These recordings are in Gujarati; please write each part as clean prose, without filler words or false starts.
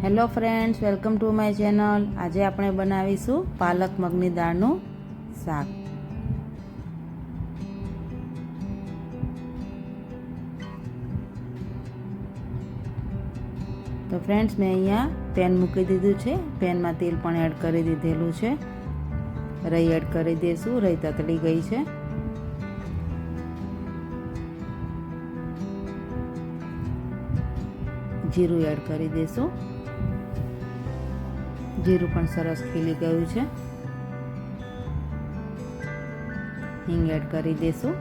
Hello friends, welcome to my channel. આજે આપણે બનાવીશું પાલક મગની દાળનું શાક। તો ફ્રેન્ડ્સ, મેં અહીંયા પેન મૂકી દીધું છે। પેનમાં તેલ પણ એડ કરી દીધેલું છે। રઈ એડ કરી દઈશું। રઈ તતળી ગઈ છે। જીરું એડ કરી દઈશું। જીરું પણ સરસ ખીલી ગયું છે। હિંગ એડ કરી દઈશું।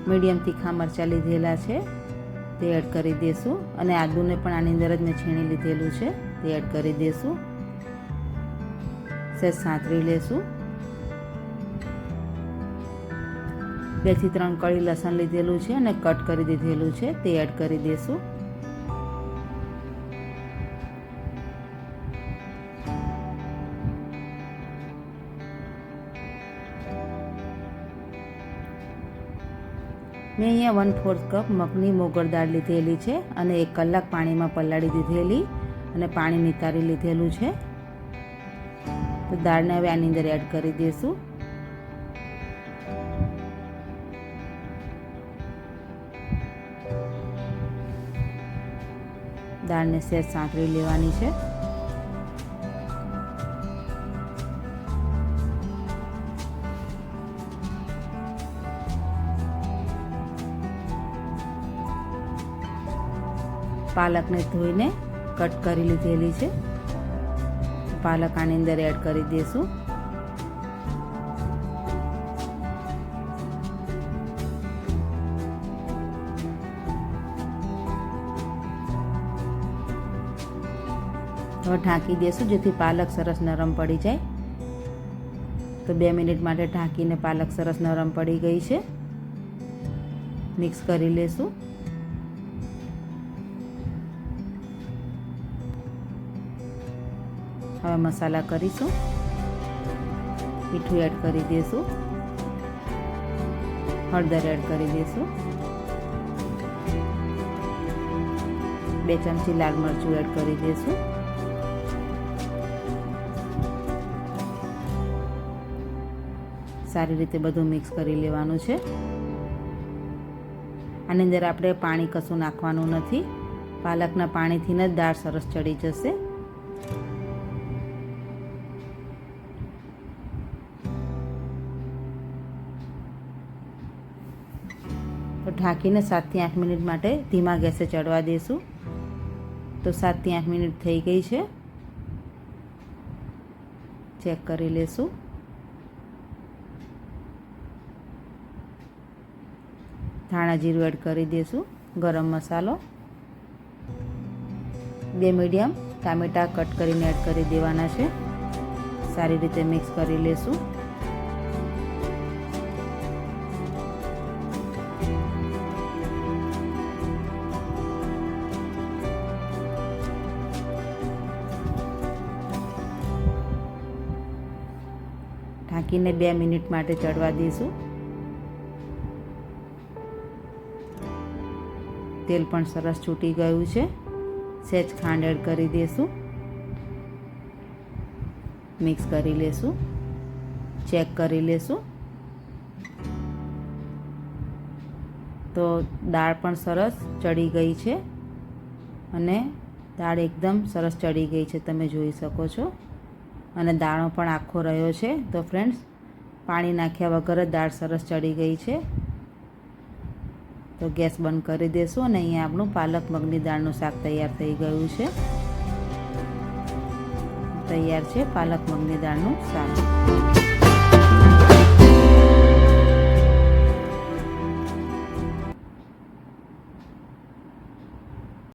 મીડિયમ તીખા મરચાં લીધેલા છે તે એડ કરી દઈશું અને આદુને પણ આની અંદર જ મેં છીણી લીધેલું છે તે એડ કરી દઈશું। સહેજ સાંતળી લેશું। 2 થી 3 કળી લસણ લીધેલું છે અને કટ કરી દીધેલું છે તે એડ કરી દઈશું। મેં અહીંયા 1/4 કપ મગની મોગર દાળ લીધેલી છે અને 1 કલાક પાણીમાં પલાળી દીધેલી અને પાણી નિતારી લીધેલું છે। તો દાળને હવે આની અંદર એડ કરી દઈશું। દાળને સહેજ સાંતળી લેવાની છે। પાલકને ધોઈને કટ કરી લીધેલી છે। પાલક આની અંદર એડ કરી દઈશું। હવે ઢાંકી દઈશું જેથી પાલક સરસ નરમ પડી જાય। તો 2 મિનિટ માટે ઢાંકીને પાલક સરસ નરમ પડી ગઈ છે। મિક્સ કરી લેશું। હવે મસાલા કરીશું। મીઠું એડ કરી દઈશું। હળદર એડ કરી દઈશું। 2 ચમચી લાલ મરચું એડ કરી દઈશું। સારી રીતે બધું મિક્સ કરી લેવાનું છે। આની અંદર આપણે પાણી કશું નાખવાનું નથી। પાલકના પાણીથી જ દાળ સરસ ચડી જશે। તો ઢાંકીને 7 થી 8 મિનિટ માટે ધીમા ગેસે ચડવા દઈશું। તો 7 થી 8 મિનિટ થઈ ગઈ છે। ચેક કરી લેશું। ધાણા જીરું એડ કરી દઈશું। ગરમ મસાલો, 2 મીડિયમ ટામેટાં કટ કરીને એડ કરી દેવાના છે। સારી રીતે મિક્સ કરી લેશું। ઢાંકીને 2 મિનિટ માટે ચડવા દઈશું। તેલ પણ સરસ છૂટી ગયું છે। સહેજ ખાંડ એડ કરી દઈશું। મિક્સ કરી લેશું। ચેક કરી લેશું। તો દાળ પણ સરસ ચડી ગઈ છે અને દાળ એકદમ સરસ ચડી ગઈ છે, તમે જોઈ શકો છો। અને દાણો પણ આખો રહ્યો છે। તો ફ્રેન્ડ્સ, પાણી નાખ્યા વગર જ દાળ સરસ ચડી ગઈ છે। તો ગેસ બંધ કરી દેશું અને અહીંયા આપણું પાલક મગની દાળનું શાક તૈયાર થઈ ગયું છે। તૈયાર છે પાલક મગની દાળનું શાક।